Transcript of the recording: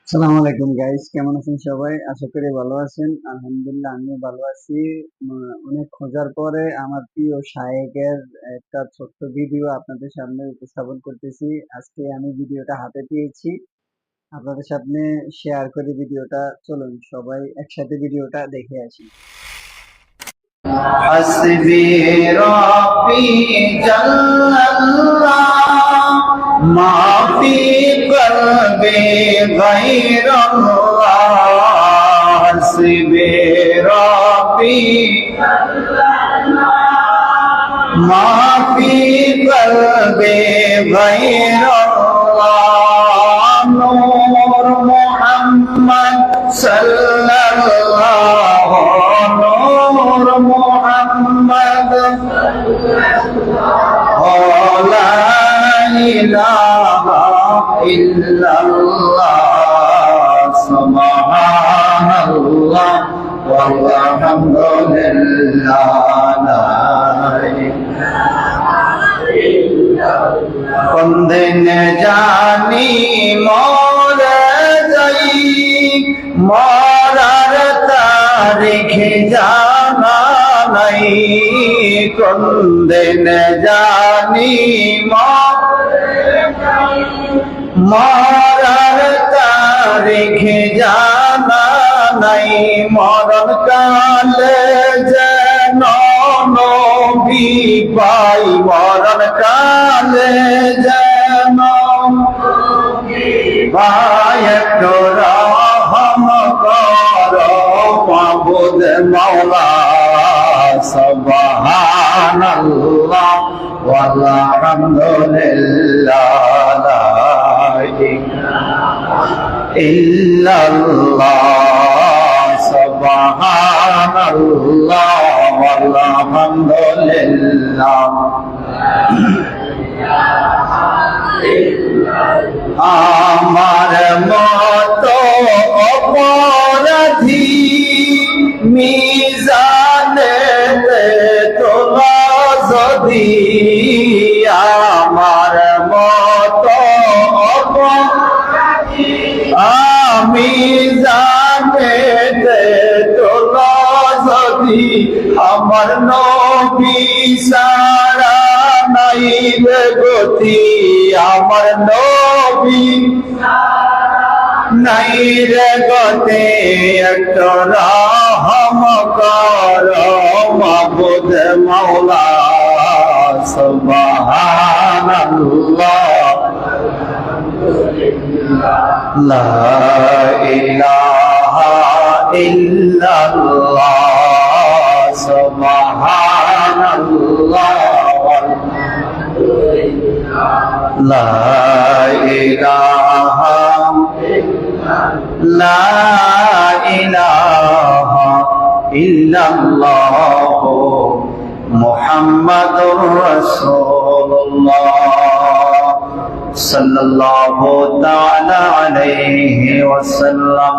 আসসালামু আলাইকুম গাইস, কেমন আছেন সবাই? আশা করি ভালো আছেন। আলহামদুলিল্লাহ আমিও ভালো আছি। অনেক খোঁজার পরে আমার প্রিয় শায়েকের একটা ছোট্ট ভিডিও আপনাদের সামনে উপস্থাপন করতেছি। আজকে আমি ভিডিওটা হাতে পেয়েছি, আপনাদের সামনে শেয়ার করি ভিডিওটা। চলুন সবাই একসাথে ভিডিওটা দেখে আসি। حسبي ربي جل الله ما في قلبي غير الله حسبي ربي ما في قلبي غير الله نور محمد صلى الله نور محمد لا إله إلا الله سبحان الله والحمد لله لا কোন দিন জানি মরে যাই মরার তারিখ জানা নাই কোন দিন জানি মরার তারিখ জানা নাই মরণ কালে যেন নবী পাই মরণ কালে যেন ভাই একটু রহম করো মাবুদ মাওলা সুবহানাল্লাহ ওয়ালহামদুলিল্লাহ লা ইলাহা ইল্লাল্লাহ সুবহানাল্লাহ ওয়ালহামদুলিল্লাহ আমার মতো অপরাধী মিজানে তোলা যদি আমার মতো আমি জানে তোলা যদি আমার নবী সারা নাই রে গতি আমার নবী নাই রে গতি একটু রহম করো মাবুদ মাওলা সুবহানাল্লাহ লা ইলাহা ইল্লাল্লাহ সুবহানাল্লাহ লা ইলাহা ইল্লাল্লাহ মুহাম্মাদুর রাসূলুল্লাহ সাল্লাল্লাহু তাআলা আলাইহি ওয়াসাল্লাম।